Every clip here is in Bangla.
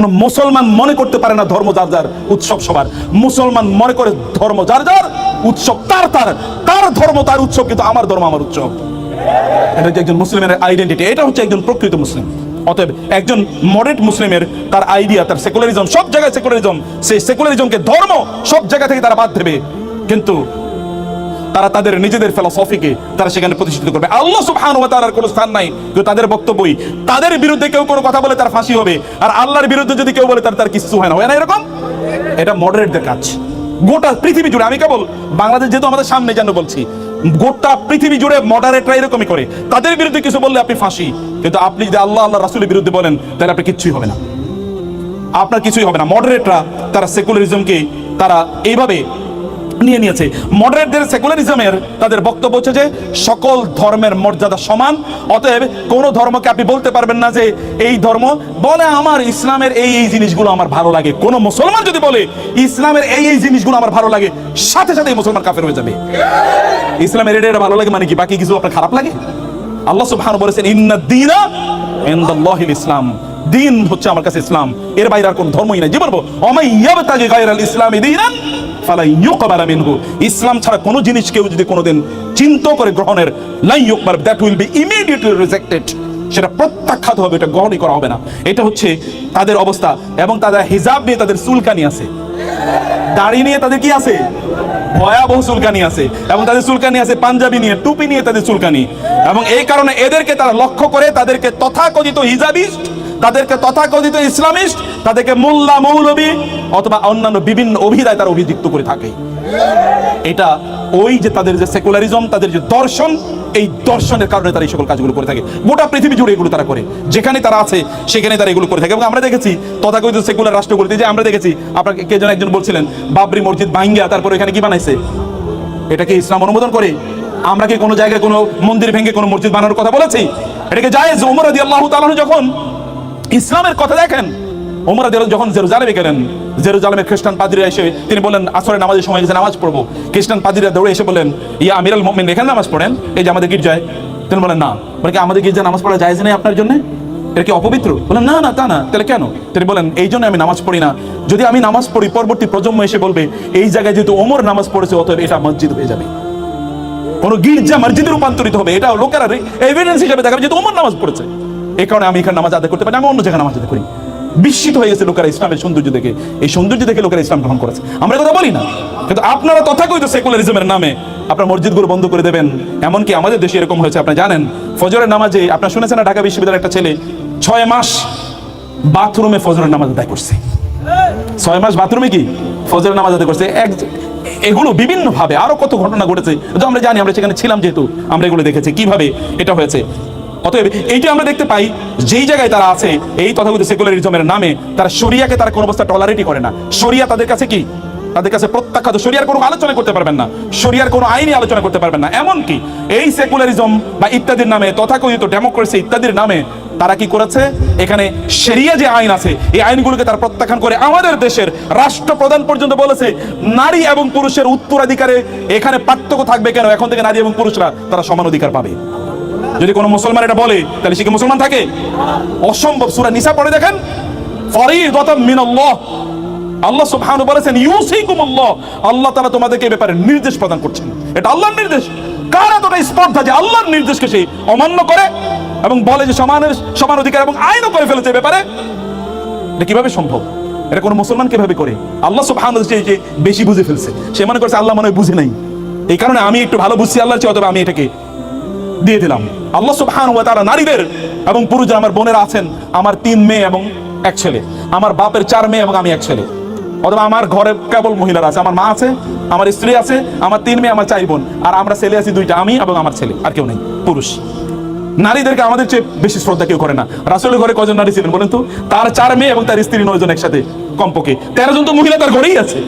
মুসলমান মনে করতে পারে না ধর্ম যার যার, উৎসব সবার। মুসলমান মনে করে ধর্ম যার যার, উৎসব তার তার, তার ধর্ম তার উৎসব, কিন্তু আমার ধর্ম আমার উৎসব। এটা হচ্ছে একজন মুসলিমের আইডেন্টিটি, এটা হচ্ছে একজন প্রকৃত মুসলিম। অতএব একজন মডারেট মুসলিমের তার আইডিয়া, তার সেকুলারিজম, সব জায়গায় সেকুলারিজম, সেই সেকুলারিজমকে ধর্ম সব জায়গা থেকে তারা বাদ দেবে, কিন্তু তারা তাদের নিজেদের ফিলসফিকে তারা সেখানে প্রতিষ্ঠিত করবে। আল্লাহ সুবহানাহু ওয়া তাআলার কোনো স্থান নাই, কিন্তু তাদের বক্তব্যই, তাদের বিরুদ্ধে কেউ কোনো কথা বলে তার ফাঁসি হবে, আর আল্লাহর বিরুদ্ধে যদি কেউ বলে তার কিছু হয় না, হয় না এরকম? এটা মডারেটদের কাজ। গোটা পৃথিবী জুড়ে, আমি কেবল বাংলাদেশ যেহেতু আমাদের সামনে যেন বলছি, গোটা পৃথিবী জুড়ে মডারেটরা এরকমই করে। তাদের বিরুদ্ধে কিছু বললে আপনি ফাঁসি, কিন্তু আপনি যদি আল্লাহ রাসূলের বিরুদ্ধে বলেন তাহলে আপনি কিচ্ছুই হবে না, আপনার কিছুই হবে না। মডারেটরা তারা সেকুলারিজমকে তারা এইভাবে নিয়ে নিয়েছে। মডারেটদের সেকুলারিজমের তাদের বক্তব্য হচ্ছে যে সকল ধর্মের মর্যাদা সমান, অতএব কোন ধর্মকে আপনি বলতে পারবেন না যে এই ধর্ম বলে আমার ইসলামের এই এই জিনিসগুলো আমার ভালো লাগে। কোন মুসলমান যদি বলে ইসলামের এই এই জিনিসগুলো আমার ভালো লাগে, সাথে সাথে মুসলমান কাফের হয়ে যাবে। ইসলামের এটা ভালো লাগে মানে কি বাকি কিছু আপনার খারাপ লাগে? আল্লাহ সুবহানাহু বলেছেন ইন্নাদ দীনা ইনদাল্লাহিল ইসলাম, দিন হচ্ছে আমার কাছে ইসলাম, এর বাইরে আর কোন ধর্মই নাই। যে বলবো ওমাই ইয়াবতাগি গায়রাল ইসলামি দীনান ফালা ইউকবালা মিনহু, ইসলাম ছাড়া কোনো জিনিস কেউ যদি কোনোদিন চিন্তা করে গ্রহণের, লা ইউকবাল, that will be immediately rejected, সেটা প্রত্যাখ্যাত হবে, এটা গ্রহণই করা হবে না। এটা হচ্ছে তাদের অবস্থা। এবং তাদের হিজাব নিয়ে তাদের চুলকানি আছে, দাড়ি নিয়ে তাদের কি আছে, ভয়াবহ চুলকানি আছে, এবং তাদের চুলকানি আছে পাঞ্জাবি নিয়ে, টুপি নিয়ে তাদের চুলকানি। এবং এই কারণে এদেরকে তারা লক্ষ্য করে তাদেরকে তথাকথিত হিজাবিস্ট, তাদেরকে তথাকথিত ইসলামিস্ট, তাদেরকে মোল্লা মৌলবী অথবা অন্যান্য বিভিন্ন অভিধায় তারা অভিযুক্ত করে থাকে। এটা ওই যে তাদের যে সেকুলারিজম, তাদের যে দর্শন, এই দর্শনের কারণে তারা এই সকল কাজগুলো করে থাকে। গোটা পৃথিবী জুড়ে এগুলো তারা করে, যেখানে তারা আছে সেখানে তারা এগুলো করে থাকে। এবং আমরা দেখেছি তথাকথিত সেকুলার রাষ্ট্রগুলোতে, যে আমরা দেখেছি, আপনাকে কে যেন একজন বলছিলেন বাবরি মসজিদ ভাঙ্গিয়া তারপর এখানে কি বানাইছে, এটা কি ইসলাম অনুমোদন করে? আমরা কি কোনো জায়গায় কোনো মন্দির ভেঙে কোনো মসজিদ বানানোর কথা বলেছি? এটাকে জায়েজ? ওমর রাদিয়াল্লাহু তাআলা যখন ইসলামের কথা দেখেন, ওমর রাদিয়াল্লাহু যখন জেরুজালেমে গেলেন, জেরুজালেমের খ্রিস্টান পাদ্রীরা এসে তিনি বললেন আসরের নামাজের সময় গেছে, নামাজ পড়বো। খ্রিস্টান পাদ্রীরা দৌড়ে এসে বললেন ইয়া আমিরুল মুমিনিন, এখানে নামাজ পড়েন, এই যে আমাদের গির্জায়। তিনি বলেন না, বলে কি আমাদের গির্জায় নামাজ পড়া জায়েজ নেই আপনার জন্য? এটা কি অপবিত্র? বলেন না না, তা না। তাহলে কেন? তিনি বলেন এই জন্য আমি নামাজ পড়ি না, যদি আমি নামাজ পড়ি পরবর্তী প্রজন্ম এসে বলবে এই জায়গায় যেহেতু ওমর নামাজ পড়েছে অতএব এটা মসজিদ হয়ে যাবে, কোন গির্জা মসজিদে রূপান্তরিত হবে। এটা লোকেরা এভিডেন্স হিসেবে দেখাবে যেহেতু ওমর নামাজ পড়েছে, এই কারণে আমি এখানে নামাজ আদায় করতে পারি, আমি অন্য জায়গায় নামাজ আদায় করি। বিস্মিত হয়ে গেছে লোকেরা ইসলামের সৌন্দর্য দেখে, এই সৌন্দর্য দেখে লোকেরা ইসলাম গ্রহণ করেছে। আমরা কথা বলি না, কিন্তু আপনারা তথাকথিত সেকুলারিজমের নামে আপনার মসজিদগুলো বন্ধ করে দেবেন। এমনকি আমাদের দেশে এরকম হয়েছে, আপনারা জানেন ফজরের নামাজে, আপনারা শুনেছেন না ঢাকা বিশ্ববিদ্যালয়ের একটা ছেলে 6 মাস বাথরুমে ফজরের নামাজ আদায় করছে। 6 মাস বাথরুমে কি ফজরের নামাজ আদায় করছে। এগুলো বিভিন্ন ভাবে আরো কত ঘটনা ঘটেছে, আমরা জানি, আমরা সেখানে ছিলাম যেহেতু আমরা এগুলো দেখেছি কিভাবে এটা হয়েছে। অতএব এইটা আমরা দেখতে পাই, যেই জায়গায় তারা আছে এই তথাকথিত সেকুলারিজমের নামে, তারা শরিয়াকে তারা কোনো অবস্থা টলারেটই করে না। শরিয়া তাদের কাছে কি, তাদের কাছে প্রত্যাখ্যাত। শরিয়ার কোনো আলোচনা করতে পারবেন না, শরিয়ার কোনো আইনি আলোচনা করতে পারবেন না। এমনকি এই সেকুলারিজম বা ইত্যাদির নামে, তথাকথিত ডেমোক্রেসি ইত্যাদির নামে তারা কি করেছে, এখানে শরিয়া যে আইন আছে এই আইনগুলোকে তারা প্রত্যাখ্যান করে। আমাদের দেশের রাষ্ট্রপ্রধান পর্যন্ত বলেছে নারী এবং পুরুষের উত্তরাধিকারে এখানে পার্থক্য থাকবে কেন, এখন থেকে নারী এবং পুরুষরা তারা সমান অধিকার পাবে। যদি কোনো মুসলমান এটা বলে তাহলে সে কি মুসলমান থাকে? অসম্ভব। সূরা নিসা পড়ে দেখেন, ফরিদাতাম মিনাল্লাহ, আল্লাহ সুবহানাহু বলেছেন ইউসিকুমুল্লাহ, আল্লাহ তাআলা তোমাদেরকে এই ব্যাপারে নির্দেশ প্রদান করছেন। এটা আল্লাহর নির্দেশ। কার এতটা স্পর্ধা যে আল্লাহর নির্দেশকে সে অমান্য করে এবং বলে যে সমান অধিকার এবং আইনও করে ফেলেছে? ব্যাপারে এটা কিভাবে সম্ভব? এটা কোনো মুসলমান কিভাবে করে? আল্লাহ সুবহানাহু যে বেশি বুঝে ফেলছে, সে মনে করছে আল্লাহ মনে হয় বুঝে নাই, এই কারণে আমি একটু ভালো বুঝছি আল্লাহর চেয়ে, অথবা আমি এটাকে দিয়ে দিলাম। আল্লাহ সুবহানাহু ওয়া তাআলা নারীদের এবং পুরুষদের, আমার বোনেরা আছেন, আমার 3 মেয়ে এবং 1 ছেলে, আমার বাপের 4 মেয়ে এবং আমি 1 ছেলে, অথবা আমার ঘরে কেবল মহিলারা আছে, আমার মা আছে, আমার স্ত্রী আছে, আমার 3 মেয়ে, আমার 4 বোন, আর আমরা ছেলে আছি 2টা, আমি এবং আমার ছেলে, আর কেউ নেই পুরুষ। নারীদেরকে আমাদের চেয়ে বেশি শ্রদ্ধা কেউ করে না। রাসূলের ঘরে কজন নারী ছিলেন বলেন তো? তার 4 মেয়ে এবং তার স্ত্রী 9 জন একসাথে, কমপক্ষে 13 জন তো মহিলা তার ঘরেই আছে।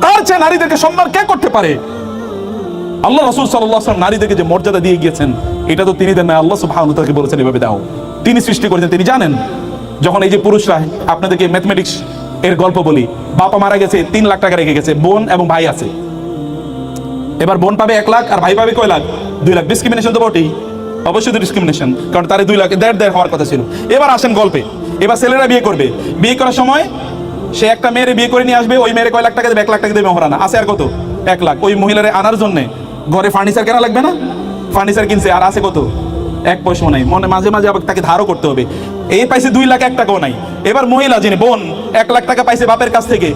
তার চেয়ে নারীদেরকে সম্মান কে করতে পারে? আল্লাহ রাসূল সাল্লাল্লাহু আলাইহি ওয়াসাল্লাম নারীদেরকে যে মর্যাদা দিয়ে গিয়েছেন এটা তো তিনি দেন না, আল্লাহ সুবহানাহু ওয়া তাআলা বলেছেন এভাবে দাও। তিনি সৃষ্টি করেছেন, তিনি জানেন। যখন এই যে পুরুষরা, আপনাদেরকে ম্যাথমেটিক্স এর গল্প বলি, বাবা মারা গেছে, 3 লাখ টাকা রেখে গেছে, বোন এবং ভাই আছে। এবার বোন পাবে 1 লাখ আর ভাই পাবে কয় লাখ? 2 লাখ। ডিসক্রিমিনেশন তো বটেই, অবশ্যই ডিসক্রিমিনেশন, কারণ তার 2 লাখ দেড় হওয়ার কথা ছিল। এবার আসেন গল্পে, এবার ছেলেরা বিয়ে করবে, বিয়ে করার সময় সে একটা মেয়েরে বিয়ে করে নিয়ে আসবে, ওই মেয়েরে কয় লাখ টাকা দেবে, 1 লাখ টাকা দেবে মহারানা, আছে আর কত 1 লাখ। ওই মহিলারে আনার জন্য ঘরে ফার্নিচার কেনা লাগবে না, ফার্নিচার কিনছে, আর আছে কত 1 পয়সাও নাই, মনে মাঝে মাঝে আবার তাকে ধারও করতে হবে, এই পাইছে 2 লাখ 1 টাকাও নাই। এবার মহিলা যিনি বোন 1 লাখ টাকা পাইছে বাপের কাছ থেকে,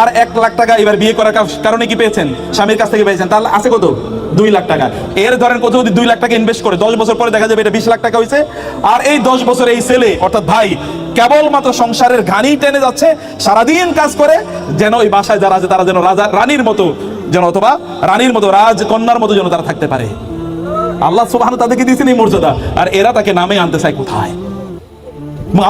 আর 1 লাখ টাকা এবার বিয়ে করার কারণে কি পেয়েছেন, স্বামীর কাছ থেকে পেয়েছেন, তাহলে আছে কত 2 লাখ টাকা। এর ধরেন কত যদি 2 লাখ টাকা ইনভেস্ট করে 10 বছর পরে দেখা যাবে এটা 20 লাখ টাকা হয়েছে। আর এই 10 বছরে এই ছেলে অর্থাৎ ভাই কেবলমাত্র সংসারের ঘানি টেনে যাচ্ছে, সারাদিন কাজ করে যেন ওই বাসায় যারা আছে তারা যেন রাজা রানীর মতো যেন, অথবা রানীর মতো রাজকন্যার মতো যেন তারা থাকতে পারে। আল্লাহ সুবহানাহু তাদেরকে দিয়েছেন এই মর্যাদা, আর এরা তাকে নামে আনতে চায় কোথায়?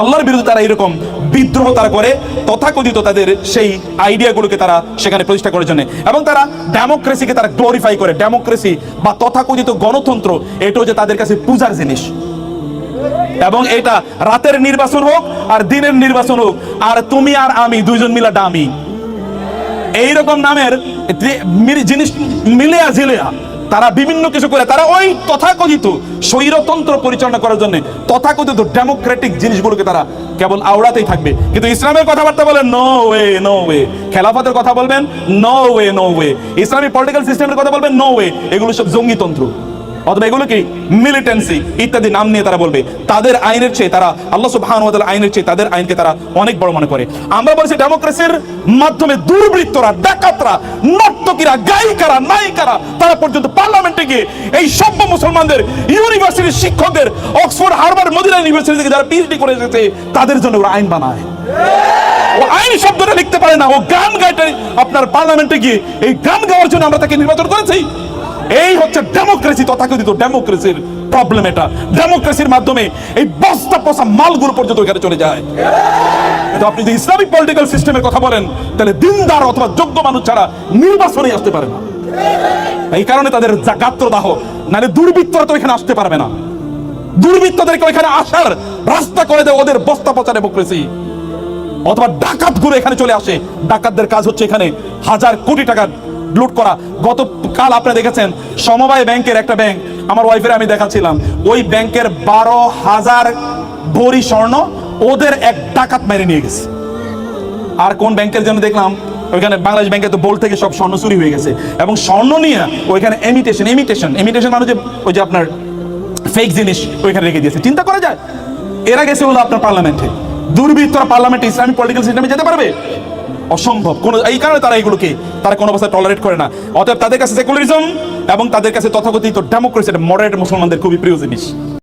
আল্লাহর বিরুদ্ধে তারা এরকম বিদ্রোহ তারা করে, তথাকথিত তাদের সেই আইডিয়াগুলোকে তারা সেখানে প্রতিষ্ঠা করার জন্য, এবং তারা ডেমোক্রেসিকে তারা গ্লোরিফাই করে। ডেমোক্রেসি বা তথাকথিত গণতন্ত্র এটা হচ্ছে তাদের কাছে পূজার জিনিস, এবং এটা রাতের নির্বাচন হোক আর দিনের নির্বাচন হোক, আর তুমি আর আমি দুইজন মিলা ডামি, এইরকম নামের জিনিস মিলিয়া ঝিলিয়া তারা বিভিন্ন কিছু করে, তারা ওই তথাকথিত স্বৈরতন্ত্র পরিচালনা করার জন্য তথাকথিত ডেমোক্রেটিক জিনিসগুলোকে তারা কেবল আওড়াতেই থাকবে। কিন্তু ইসলামের কথাবার্তা বলেন নো ওয়ে নো ওয়ে, খেলাফতের কথা বলবেন no way no way, Islamic political সিস্টেমের কথা বলবেন নো ওয়ে, এগুলো সব জঙ্গিতন্ত্র অথবা এগুলো কি মিলিটেন্সি ইত্যাদি নাম নিয়ে তারা বলবে। তাদের আইনের চেয়ে তারা আল্লাহ সুবহানাহু ওয়া তাআলার আইনের চেয়ে তাদের আইনকে তারা অনেক বড় মনে করে। আমরা বলছি ডেমোক্রেসির মাধ্যমে দুর্বৃত্তরা, ডাকাতরা, নর্তকীরা, গায়িকারা, নায়িকারা তারা পর্যন্ত পার্লামেন্টে গিয়ে এই সভ্য মুসলমানদের ইউনিভার্সিটির শিক্ষকদের, অক্সফোর্ড, হার্ভার্ড, মদিনা ইউনিভার্সিটি থেকে যারা পিএইচডি করে এসেছে তাদের জন্য ওরা আইন বানায়। ও আইন শব্দটা লিখতে পারে না, ও গান গাইতে আপনার পার্লামেন্টে গিয়ে এই গান গাওয়ার জন্য আমরা তাকে নির্বাচন করেছি। এই হচ্ছে ডেমোক্রেসি, তথাকথিত ডেমোক্রেসির প্রবলেম। এটা ডেমোক্রেসির মাধ্যমে এই বস্তা পচা মালগুলো পর্যন্ত এখানে চলে যায়। কিন্তু আপনি যদি ইসলামিক পলিটিক্যাল সিস্টেমের কথা বলেন তাহলে দিনদার অথবা যোগ্য মানুষ ছাড়া নির্বাচনে আসতে পারে না। এই কারণে তাদের গাত্রদাহ, নাহলে দুর্বৃত্তরা তো এখানে আসতে পারবে না। দুর্বৃত্তদেরকে ওইখানে আসার রাস্তা করে দেয় ওদের বস্তা পচা ডেমোক্রেসি। অথবা ডাকাতগুলো এখানে চলে আসে, ডাকাতদের কাজ হচ্ছে এখানে 1000 কোটি টাকা লুট করা। গতকাল আপনারা দেখেছেন সমবায় ব্যাংকের একটা ব্যাংক, আমার ওয়াইফের আমি দেখাচ্ছিলাম, ওই ব্যাংকের 12,000 ভরি স্বর্ণ ওদের এক ডাকাত মেরে নিয়ে গেছে। আর কোন ব্যাংকের জন্য দেখলাম ওইখানে বাংলাদেশ ব্যাংকে তো বোল্ট থেকে সব স্বর্ণ চুরি হয়ে গেছে, এবং স্বর্ণ নিয়ে ওইখানে ইমিটেশন মানে যে ওই যে আপনার ফেক জিনিস ওইখানে রেখে দিয়েছে। চিন্তা করা যায়, এরা গেছে হলো আপনার পার্লামেন্টে। দুর্বৃত্তরা পার্লামেন্টে ইসলামিক পলিটিক্যাল সিস্টেমে যেতে পারবে? অসম্ভব। এই কারণে তারা এগুলোকে তারা কোনো অবস্থায় টলারেট করে না। অতএব তাদের কাছে সেকুলারিজম এবং তাদের কাছে তথাকথিত ডেমোক্রেসি, মডারেট মুসলমানদের খুবই প্রিয় জিনিস।